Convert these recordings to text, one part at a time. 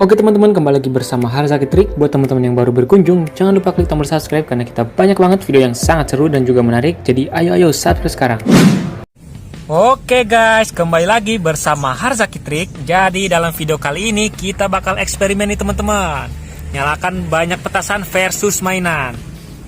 Oke teman-teman, kembali lagi bersama Harzaki Trik. Buat teman-teman yang baru berkunjung, jangan lupa klik tombol subscribe karena kita banyak banget video yang sangat seru dan juga menarik. Jadi ayo subscribe sekarang. Oke guys, kembali lagi bersama Harzaki Trik. Jadi dalam video kali ini kita bakal eksperimen nih teman-teman. Nyalakan banyak petasan versus mainan.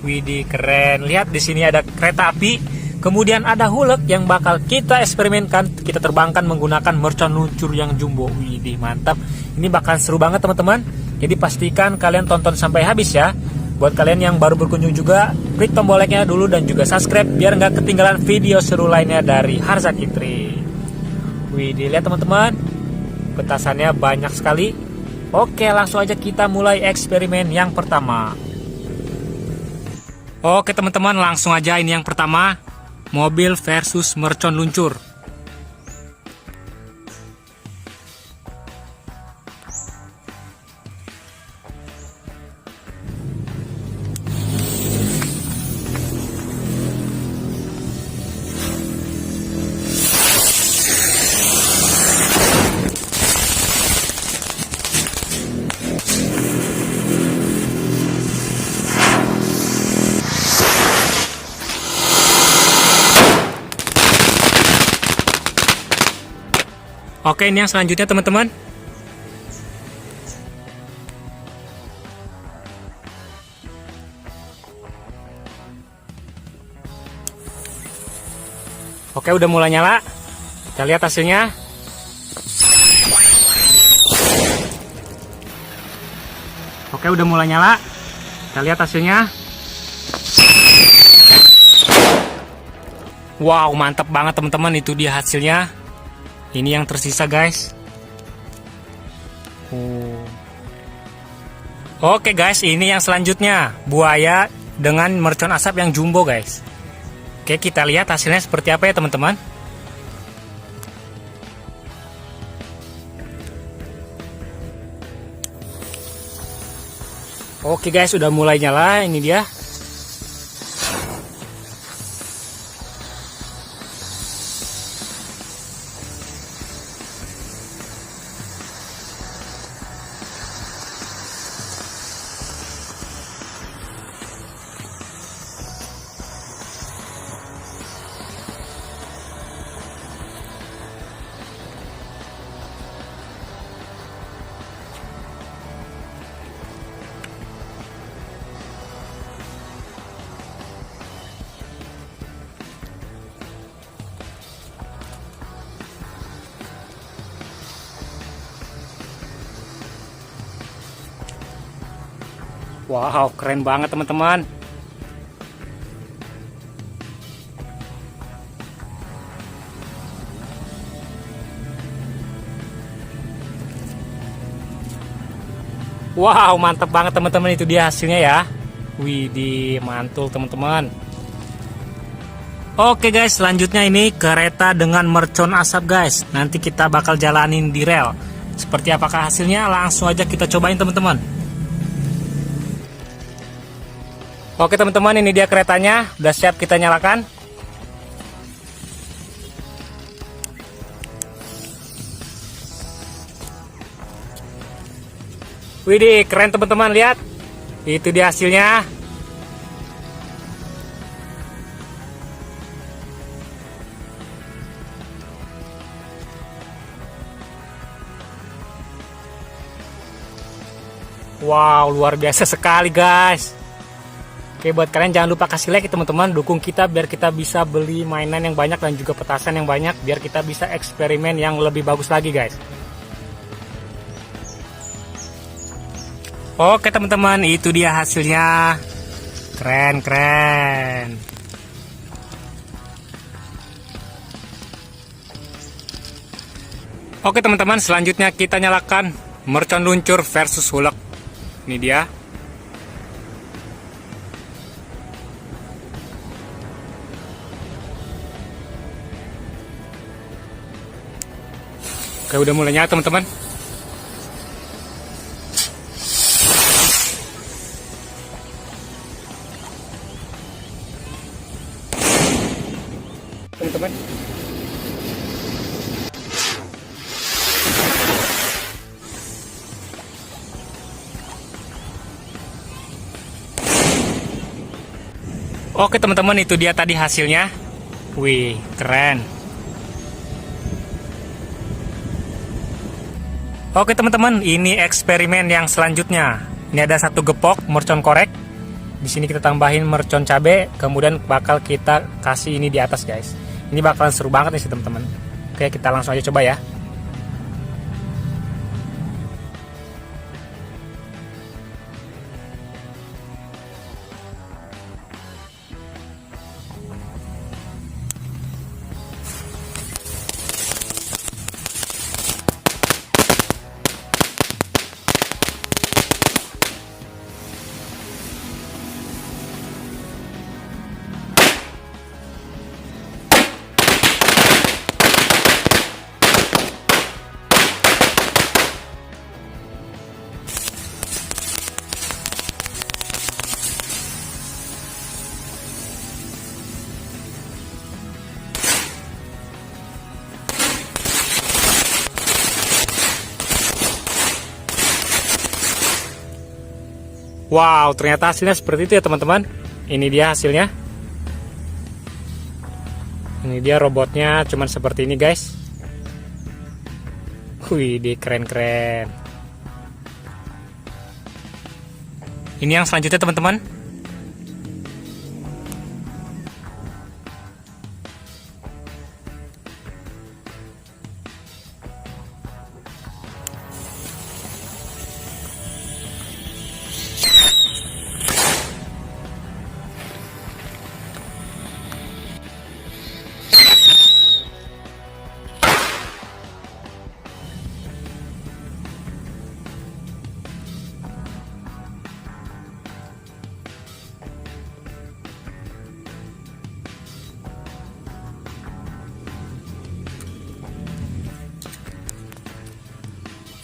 Widih keren. Lihat di sini ada kereta api. Kemudian ada hulek yang bakal kita eksperimenkan. Kita terbangkan menggunakan mercon luncur yang jumbo. Widih mantap. Ini bakal seru banget teman-teman. Jadi pastikan kalian tonton sampai habis ya. Buat kalian yang baru berkunjung juga, klik tombol like-nya dulu dan juga subscribe biar nggak ketinggalan video seru lainnya dari Harzaki Trik. Wih, dilihat teman-teman, petasannya banyak sekali. Oke, langsung aja kita mulai eksperimen yang pertama. Oke teman-teman, langsung aja ini yang pertama. Mobil versus mercon luncur. Oke, ini yang selanjutnya teman-teman. Oke, udah mulai nyala. Kita lihat hasilnya. Oke, udah mulai nyala. Kita lihat hasilnya. Wow, mantap banget teman-teman, itu dia hasilnya. Ini yang tersisa guys. Oke guys, ini yang selanjutnya. Buaya dengan mercon asap yang jumbo guys. Oke, kita lihat hasilnya seperti apa ya teman-teman. Oke guys, udah mulai nyala. Ini dia. Wow, keren banget teman-teman. Wow, mantap banget teman-teman, itu dia hasilnya ya. Widih, mantul teman-teman. Oke guys, selanjutnya ini kereta dengan mercon asap guys. Nanti kita bakal jalanin di rel. Seperti apakah hasilnya? Langsung aja kita cobain teman-teman. Oke teman-teman, ini dia keretanya. Udah siap kita nyalakan. Widih, keren teman-teman, lihat. Itu dia hasilnya. Wow, luar biasa sekali guys. Oke, buat kalian jangan lupa kasih like teman-teman, dukung kita biar kita bisa beli mainan yang banyak dan juga petasan yang banyak, biar kita bisa eksperimen yang lebih bagus lagi guys. Oke teman-teman, itu dia hasilnya. Keren. Oke teman-teman, selanjutnya kita nyalakan mercon luncur versus hulek. Ini dia. Oke, udah mulai nyala teman-teman. Teman-teman. Oke teman-teman, itu dia tadi hasilnya. Wih, keren. Oke teman-teman, ini eksperimen yang selanjutnya. Ini ada satu gepok mercon korek. Di sini kita tambahin mercon cabe, kemudian bakal kita kasih ini di atas, guys. Ini bakalan seru banget nih sih teman-teman. Oke, kita langsung aja coba ya. Wow, ternyata hasilnya seperti itu ya teman-teman. Ini dia hasilnya. Ini dia robotnya, cuman seperti ini guys. Wih, keren-keren. Ini yang selanjutnya teman-teman.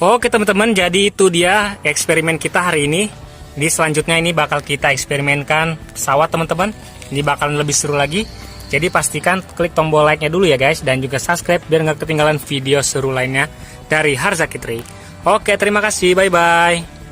Oke teman-teman, jadi itu dia eksperimen kita hari ini. Di selanjutnya ini bakal kita eksperimenkan pesawat teman-teman. Ini bakalan lebih seru lagi. Jadi pastikan klik tombol like-nya dulu ya guys, dan juga subscribe biar nggak ketinggalan video seru lainnya dari Harzaki Trik. Oke, terima kasih, bye-bye.